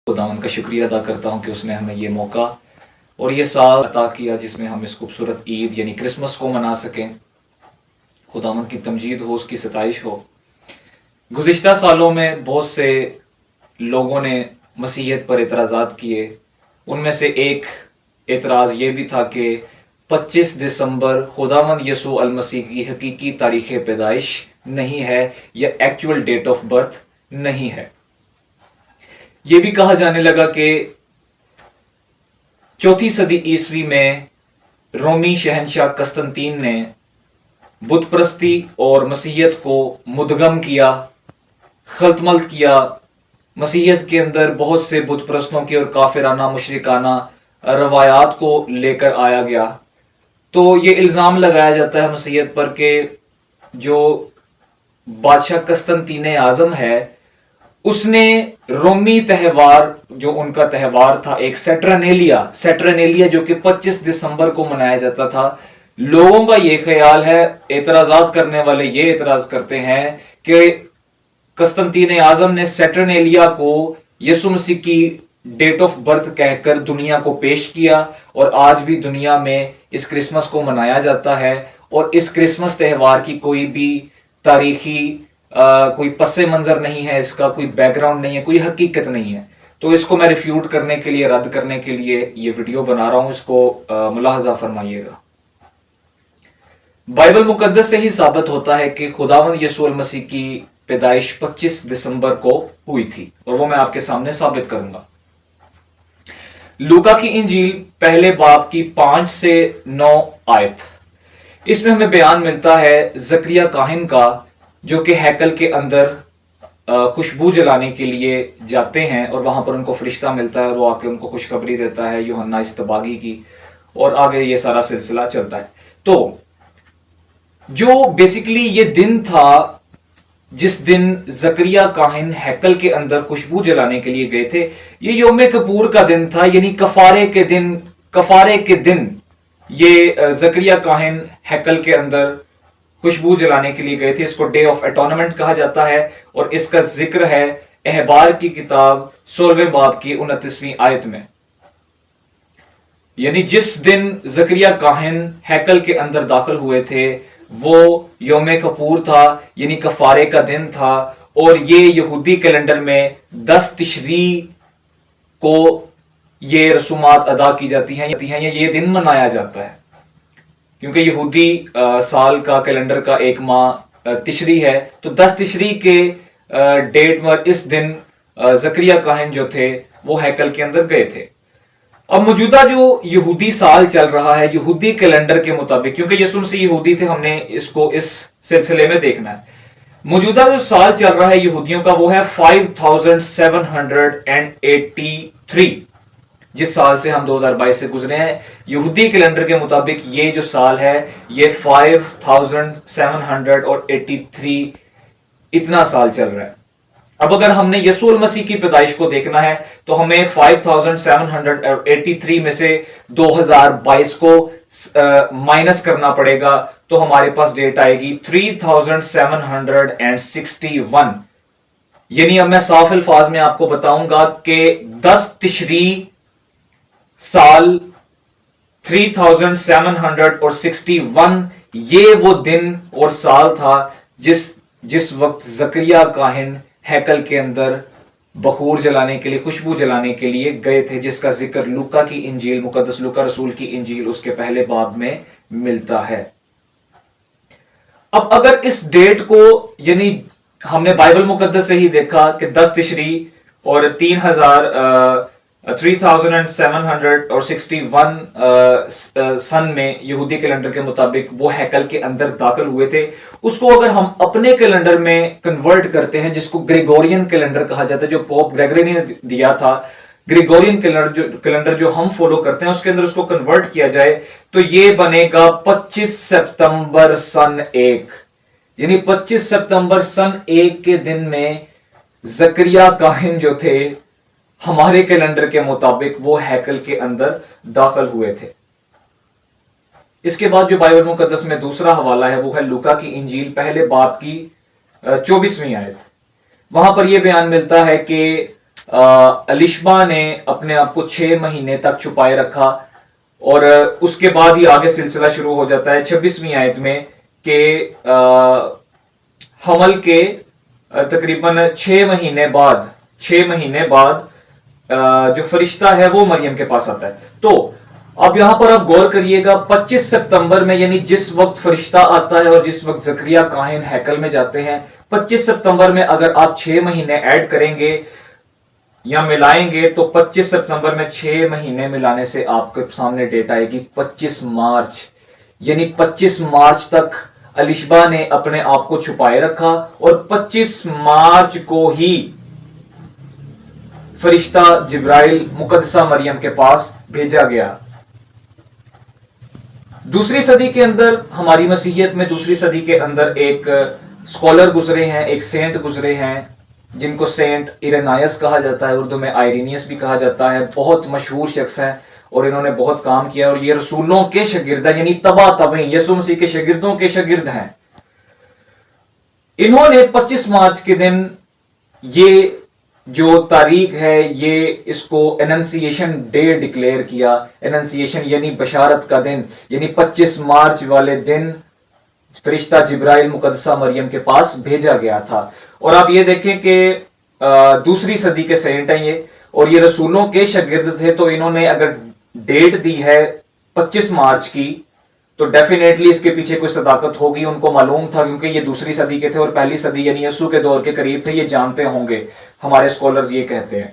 खुदावन का शुक्रिया अदा करता हूँ कि उसने हमें ये मौका और ये साल अता किया जिसमें हम इस खूबसूरत ईद यानी क्रिसमस को मना सकें। खुदावन की तमजीद हो, उसकी सताइश हो। गुज़िश्ता सालों में बहुत से लोगों ने मसीहत पर एतराज़ात किए। उनमें से एक एतराज़ ये भी था कि 25 दिसंबर खुदावंद यसू अल मसीह की हकीकी तारीख़ पैदाइश नहीं है या एक्चुअल डेट ऑफ बर्थ नहीं है। ये भी कहा जाने लगा कि 4वीं सदी ईस्वी में रोमी शहनशाह कस्तंतीन ने बुत परस्ती और मसीहत को मुदगम किया, खल्तमल्त किया। मसीहत के अंदर बहुत से बुत परस्तों की और काफिराना मुशरिकाना रवायात को लेकर आया गया। तो ये इल्ज़ाम लगाया जाता है मसीहत पर कि जो बादशाह कस्तंतीन आज़म है उसने रोमी त्यौहार, जो उनका त्यौहार था एक सैटरनेलिया जो कि 25 दिसंबर को मनाया जाता था। लोगों का ये ख्याल है, एतराज़ात करने वाले ये एतराज़ करते हैं कि कस्तंतीन आज़म ने सैटरनेलिया को यसु मसीह की डेट ऑफ बर्थ कहकर दुनिया को पेश किया और आज भी दुनिया में इस क्रिसमस को मनाया जाता है। और इस क्रिसमस त्यौहार की कोई भी तारीखी कोई पस मंजर नहीं है, इसका कोई बैकग्राउंड नहीं है, कोई हकीकत नहीं है। तो इसको मैं रिफ्यूट करने के लिए, रद्द करने के लिए ये वीडियो बना रहा हूं। इसको मुलाहजा फरमाइएगा। बाइबल मुकद्दस से ही साबित होता है कि खुदावंद यसू अल मसीह की पैदाइश 25 दिसंबर को हुई थी और वो मैं आपके सामने साबित करूंगा। लूका की इंजील पहले बाब की 5 से 9 आयत, इसमें हमें बयान मिलता है जकरिया काहिन का, जो कि हैकल के अंदर खुशबू जलाने के लिए जाते हैं और वहां पर उनको फरिश्ता मिलता है और वो आके उनको खुशखबरी देता है यूहन्ना इस्तबागी की, और आगे ये सारा सिलसिला चलता है। तो जो बेसिकली ये दिन था जिस दिन जकरिया काहिन हैकल के अंदर खुशबू जलाने के लिए गए थे, ये योम कपूर का दिन था, यानी कफारे के दिन ये जकरिया काहिन हैकल के अंदर खुशबू जलाने के लिए गए थे। इसको डे ऑफ एटोनमेंट कहा जाता है और इसका जिक्र है अहबार की किताब 16वें बाब की 29वीं आयत में। यानी जिस दिन जकरिया काहिन हैकल के अंदर दाखिल हुए थे वो योम कपूर था, यानी कफारे का दिन था। और ये यहूदी कैलेंडर में 10 तिशरी को ये रसूमात अदा की जाती हैं, ये दिन मनाया जाता है क्योंकि यहूदी साल का कैलेंडर का एक माह तिशरी है। तो 10 तिशरी के डेट पर इस दिन जकरिया काहिन जो थे वो हैकल के अंदर गए थे। अब मौजूदा जो यहूदी साल चल रहा है यहूदी कैलेंडर के मुताबिक, क्योंकि यसू मसीह यहूदी थे, हमने इसको इस सिलसिले में देखना है। मौजूदा जो साल चल रहा है यहूदियों का वो है 5783, जिस साल से हम 2022 से गुजरे हैं। यहूदी कैलेंडर के मुताबिक ये जो साल है ये 5783 इतना साल चल रहा है। अब अगर हमने यसू अल मसीह की पैदाइश को देखना है तो हमें 5783 में से 2022 को माइनस करना पड़ेगा, तो हमारे पास डेट आएगी 3761। यानी अब मैं साफ अल्फाज में आपको बताऊंगा कि 10 तिशरी साल 3761 ये वो दिन और साल था जिस वक्त जकरिया काहिन हैकल के अंदर बखूर जलाने के लिए, खुशबू जलाने के लिए गए थे, जिसका जिक्र लूका की इंजील, मुकद्दस लूका रसूल की इंजील उसके पहले बाब में मिलता है। अब अगर इस डेट को, यानी हमने बाइबल मुकद्दस से ही देखा कि 10 तिशरी और 3761 सन में यहूदी कैलेंडर के मुताबिक वो हैकल के अंदर दाखिल हुए थे, उसको अगर हम अपने कैलेंडर में कन्वर्ट करते हैं, जिसको ग्रेगोरियन कैलेंडर कहा जाता है, जो पोप ग्रेगरी ने दिया था, ग्रेगोरियन कैलेंडर जो हम फॉलो करते हैं उसके अंदर उसको कन्वर्ट किया जाए तो ये बनेगा 25 सितंबर सन 1। यानी 25 सितंबर सन 1 के दिन में जकरिया काहिन जो थे हमारे कैलेंडर के मुताबिक वो हैकल के अंदर दाखिल हुए थे। इसके बाद जो बाइबल मुकद्दस में दूसरा हवाला है वो है लूका की इंजील पहले बाब की 24वीं आयत। वहां पर यह बयान मिलता है कि الشبا نے اپنے آپ کو 6 مہینے تک چھپائے رکھا، اور اس کے بعد ہی آگے سلسلہ شروع ہو جاتا ہے 26ویں آیت میں کہ حمل کے تقریباً 6 مہینے بعد جو فرشتہ ہے وہ مریم کے پاس آتا ہے. تو اب یہاں پر آپ غور کریے گا، 25 سپتمبر میں یعنی جس وقت فرشتہ آتا ہے اور جس وقت زکریا کاہن ہیکل میں جاتے ہیں، 25 سپتمبر میں اگر آپ 6 مہینے ایڈ کریں گے یا ملائیں گے تو 25 سپتمبر میں 6 مہینے ملانے سے آپ کے سامنے ڈیٹ آئے گی 25 مارچ. یعنی 25 مارچ تک الشبا نے اپنے آپ کو چھپائے رکھا، اور 25 مارچ کو ہی فرشتہ جبرائیل مقدسہ مریم کے پاس بھیجا گیا. دوسری صدی کے اندر، ہماری مسیحیت میں دوسری صدی کے اندر ایک اسکالر گزرے ہیں، ایک سینٹ گزرے ہیں جن کو سینٹ ایرینائس کہا جاتا ہے، اردو میں آئرینیس بھی کہا جاتا ہے. بہت مشہور شخص ہیں اور انہوں نے بہت کام کیا، اور یہ رسولوں کے شاگرد ہیں، یعنی تبا تبعین یسوع مسیح کے شاگردوں کے شاگرد ہیں. انہوں نے 25 مارچ کے دن یہ جو تاریخ ہے یہ اس کو اننسیشن ڈے ڈکلیئر کیا. اننسیشن یعنی بشارت کا دن، یعنی 25 مارچ والے دن فرشتہ جبرائیل مقدسہ مریم کے پاس بھیجا گیا تھا. اور آپ یہ دیکھیں کہ دوسری صدی کے سینٹ ہیں یہ، اور یہ رسولوں کے شاگرد تھے، تو انہوں نے اگر ڈیٹ دی ہے 25 مارچ کی تو ڈیفینیٹلی اس کے پیچھے کوئی صداقت ہوگی. ان کو معلوم تھا کیونکہ یہ دوسری صدی کے تھے اور پہلی صدی یعنی یسوع کے دور کے قریب تھے، یہ جانتے ہوں گے، ہمارے اسکالرز یہ کہتے ہیں.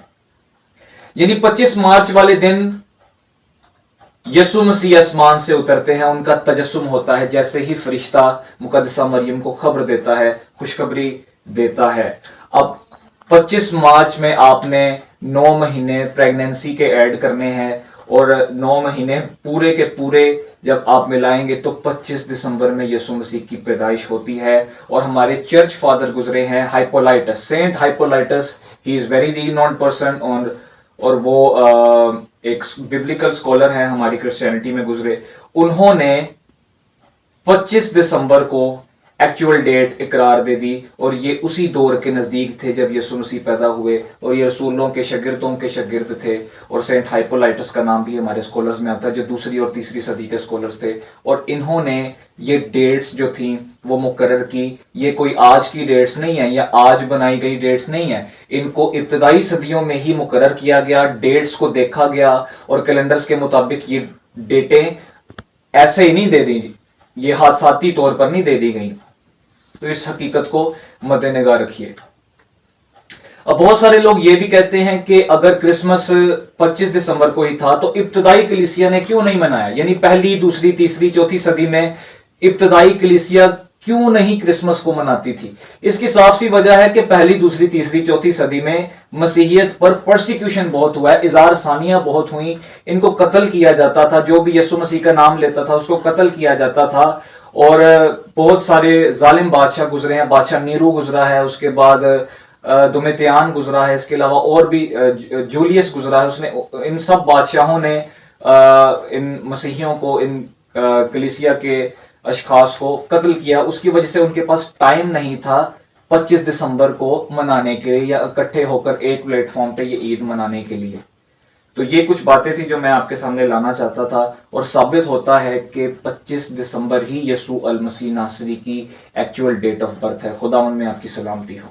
یعنی 25 مارچ والے دن یسوع مسیح آسمان سے اترتے ہیں، ان کا تجسم ہوتا ہے جیسے ہی فرشتہ مقدسہ مریم کو خبر دیتا ہے، خوشخبری دیتا ہے. اب 25 مارچ میں آپ نے 9 مہینے پریگننسی کے ایڈ کرنے ہیں، اور 9 مہینے پورے کے پورے جب آپ ملائیں گے تو 25 دسمبر میں یسوع مسیح کی پیدائش ہوتی ہے. اور ہمارے چرچ فادر گزرے ہیں، Hippolytus, saint Hippolytus, he is very renowned person, اور وہ ایک ببلیکل اسکالر ہیں، ہماری کرسچینٹی میں گزرے. انہوں نے 25 دسمبر کو ایکچول ڈیٹ اقرار دے دی، اور یہ اسی دور کے نزدیک تھے جب یسوع مسیح پیدا ہوئے، اور یہ رسولوں کے شاگردوں کے شاگرد تھے. اور سینٹ ہائپولائٹس کا نام بھی ہمارے اسکالرز میں آتا ہے جو دوسری اور تیسری صدی کے اسکالرز تھے. اور انہوں نے یہ ڈیٹس جو تھیں وہ مقرر کی. یہ کوئی آج کی ڈیٹس نہیں ہیں یا آج بنائی گئی ڈیٹس نہیں ہیں، ان کو ابتدائی صدیوں میں ہی مقرر کیا گیا. ڈیٹس کو دیکھا گیا اور کیلنڈرز کے مطابق یہ ڈیٹیں ایسے ہی نہیں دے دی، یہ حادثاتی طور پر نہیں دے دی گئیں. تو اس حقیقت کو مد نگاہ رکھیے. اب بہت سارے لوگ یہ بھی کہتے ہیں کہ اگر کرسمس 25 دسمبر کو ہی تھا تو ابتدائی کلیسیا نے کیوں نہیں منایا؟ یعنی پہلی، دوسری، تیسری، چوتھی صدی میں ابتدائی کلیسیا کیوں نہیں کرسمس کو مناتی تھی؟ اس کی صاف سی وجہ ہے کہ پہلی، دوسری، تیسری، چوتھی صدی میں مسیحیت پر پرسیکیوشن بہت ہوا ہے، اظہار ثانیہ بہت ہوئیں، ان کو قتل کیا جاتا تھا، جو بھی یسوع مسیح کا نام لیتا تھا اس کو قتل کیا جاتا تھا. اور بہت سارے ظالم بادشاہ گزرے ہیں، بادشاہ نیرو گزرا ہے، اس کے بعد دومیتیان گزرا ہے، اس کے علاوہ اور بھی جولیس گزرا ہے. اس نے، ان سب بادشاہوں نے ان مسیحیوں کو، ان کلیسیا کے اشخاص کو قتل کیا. اس کی وجہ سے ان کے پاس ٹائم نہیں تھا 25 دسمبر کو منانے کے لیے یا اکٹھے ہو کر ایک پلیٹ فارم پہ یہ عید منانے کے لیے. تو یہ کچھ باتیں تھیں جو میں آپ کے سامنے لانا چاہتا تھا، اور ثابت ہوتا ہے کہ 25 دسمبر ہی یسوع المسیح ناصری کی ایکچول ڈیٹ آف برتھ ہے. خداوند میں آپ کی سلامتی ہو.